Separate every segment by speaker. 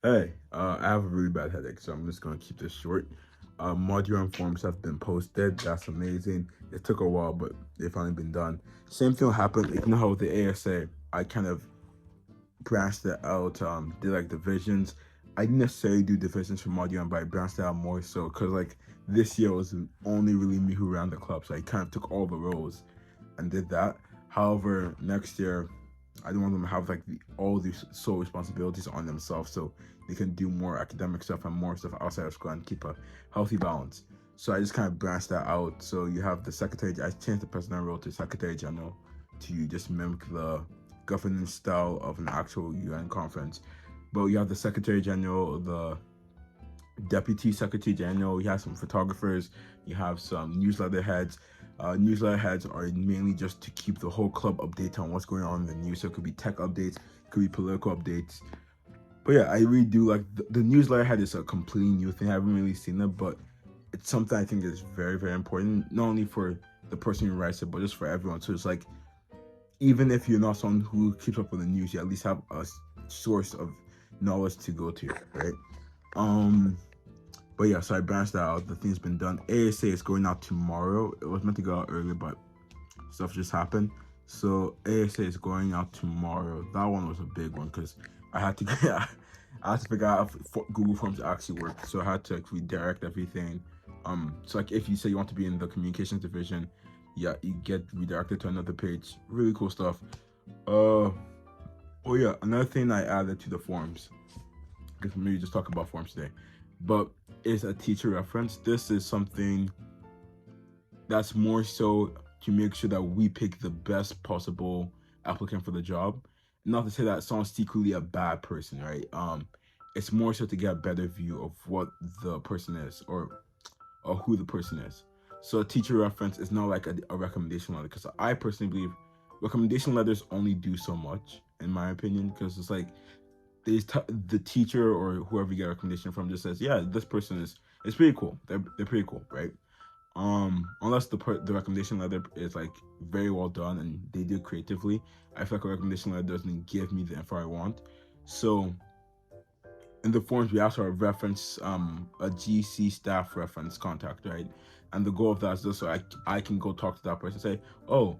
Speaker 1: Hey, I have a really bad headache, so I'm just gonna keep this short. Module forms have been posted. That's amazing. It took a while, but they've finally been done. Same thing happened. You know how with the ASA, I kind of branched it out. Did like divisions. I didn't necessarily do divisions for module, but I branched it out more so because like this year was only really me who ran the club, so I kind of took all the roles and did that. However, next year, I don't want them to have like all these sole responsibilities on themselves, so they can do more academic stuff and more stuff outside of school and keep a healthy balance. So I just kind of branched that out. So you have the secretary. I changed the president role to secretary general to just mimic the governance style of an actual UN conference. But you have the secretary general, the deputy secretary general. You have some photographers. You have some newsletter heads. Newsletter heads are mainly just to keep the whole club updated on what's going on in the news. So it could be tech updates, it could be political updates. But yeah, I really do like the newsletter head is a completely new thing. I haven't really seen it, but it's something I think is very, very important, not only for the person who writes it, but just for everyone. So it's like, even if you're not someone who keeps up with the news, you at least have a source of knowledge to go to, right? Um, but yeah, so I branched that out. The thing's been done. ASA is going out tomorrow. It was meant to go out earlier, but stuff just happened. So ASA is going out tomorrow. That one was a big one because I had to get, I had to figure out if Google Forms actually work. So I had to like, redirect everything. So like if you say you want to be in the communications division, yeah, you get redirected to another page. Really cool stuff. Uh, oh yeah, another thing I added to the forms, because maybe just talk about forms today, but is a teacher reference. This is something that's more so to make sure that we pick the best possible applicant for the job. Not to say that someone's secretly a bad person, right? It's more so to get a better view of what the person is or who the person is. So a teacher reference is not like a recommendation letter because I personally believe recommendation letters only do so much, in my opinion, because it's like the teacher or whoever you get a recommendation from just says, yeah, this person is it's pretty cool. They're pretty cool, right? Unless the recommendation letter is like very well done and they do it creatively, I feel like a recommendation letter doesn't give me the info I want. So in the forms we also reference a GC staff reference contact, right? And the goal of that is just so I can go talk to that person and say, oh,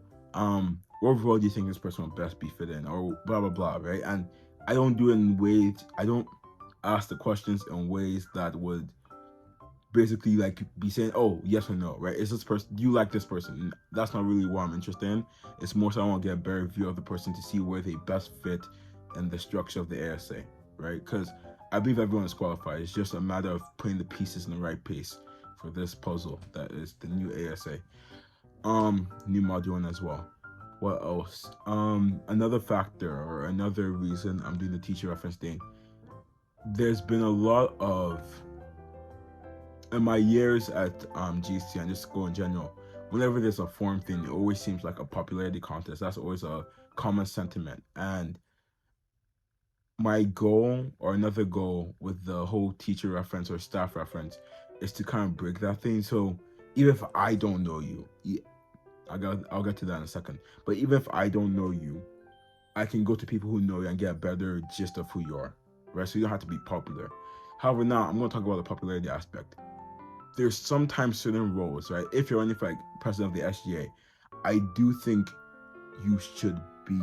Speaker 1: what role do you think this person would best be fit in, or blah blah blah, right? And I don't do it in ways I don't ask the questions in ways that would basically like be saying, oh, yes or no, right? Is this person, do you like this person? That's not really what I'm interested in. It's more so I want to get a better view of the person to see where they best fit in the structure of the ASA, right? Because I believe everyone is qualified. It's just a matter of putting the pieces in the right place for this puzzle that is the new ASA. New module one as well. What else? Another factor or another reason I'm doing the teacher reference thing. There's been a lot of in my years at GC and just school in general, whenever there's a form thing, it always seems like a popularity contest. That's always a common sentiment. And my goal or another goal with the whole teacher reference or staff reference is to kind of break that thing. So even if I don't know you, I'll get to that in a second. But even if I don't know you, I can go to people who know you and get a better gist of who you are, right? So you don't have to be popular. However, now I'm going to talk about the popularity aspect. There's sometimes certain roles, right? If you're only for like president of the SGA, I do think you should be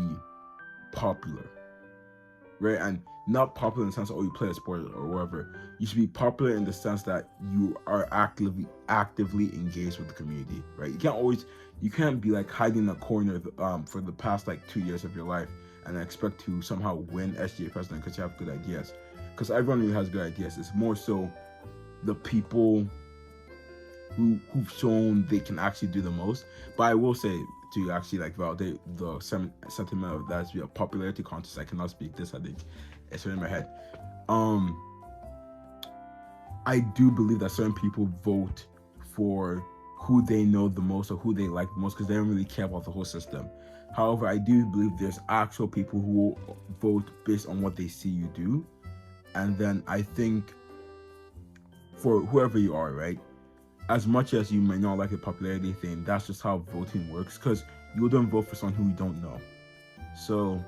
Speaker 1: popular, right? And not popular in the sense of, oh, you play a sport or whatever. You should be popular in the sense that you are actively engaged with the community, right? You can't be like hiding in a corner for the past like 2 years of your life and expect to somehow win SGA president because you have good ideas. Because everyone really has good ideas. It's more so the people who've shown they can actually do the most. But I will say to actually like validate the sentiment of that to be a popularity contest. I cannot speak this. I think it's in my head. Um, I do believe that certain people vote for who they know the most or who they like the most because they don't really care about the whole system. However, I do believe there's actual people who will vote based on what they see you do. And then I think for whoever you are, right? As much as you may not like the popularity thing, that's just how voting works because you wouldn't vote for someone who you don't know. So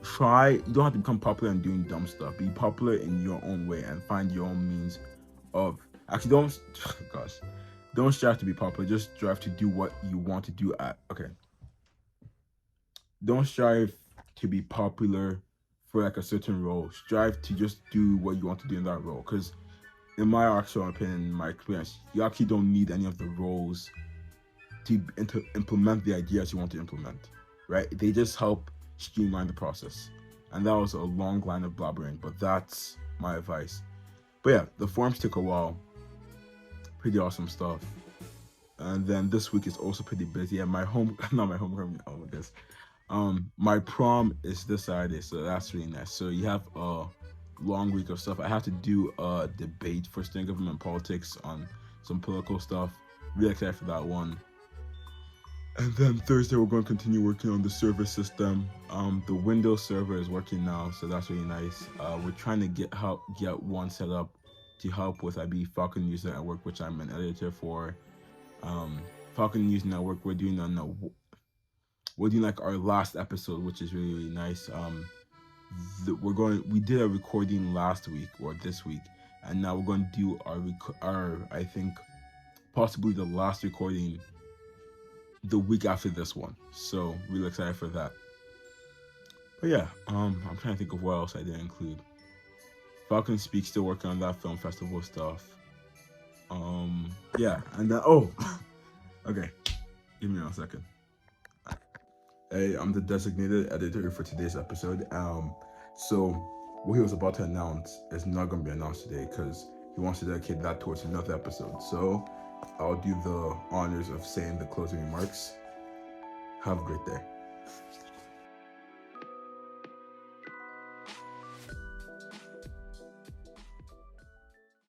Speaker 1: you don't have to become popular and doing dumb stuff. Be popular in your own way and find your own means of, actually don't gosh, don't strive to be popular, just strive to do what you want to do at okay. Don't strive to be popular for like a certain role. Strive to just do what you want to do in that role. Because in my actual opinion, in my experience, you actually don't need any of the roles to implement the ideas you want to implement, right? They just help streamline the process. And that was a long line of blabbering, but that's my advice. But yeah, the forums took a while. Pretty awesome stuff. And then this week is also pretty busy. And my home, not my homecoming, oh my goodness. My prom is this Saturday, so that's really nice. So you have a long week of stuff. I have to do a debate for student government politics on some political stuff. Really excited for that one. And then Thursday we're going to continue working on the server system. The Windows server is working now, so that's really nice. We're trying to get one set up to help with IB Falcon News Network, which I'm an editor for. Falcon News Network, we're doing like our last episode, which is really, really nice. We did a recording last week or this week, and now we're going to do our I think possibly the last recording the week after this one. So really excited for that. But yeah, I'm trying to think of what else I didn't include. Falcon Speak, still working on that film festival stuff. Yeah, and then okay, give me 1 second. Hey, I'm the designated editor for today's episode. So what he was about to announce is not going to be announced today because he wants to dedicate that towards another episode. So I'll do the honors of saying the closing remarks. Have a great day.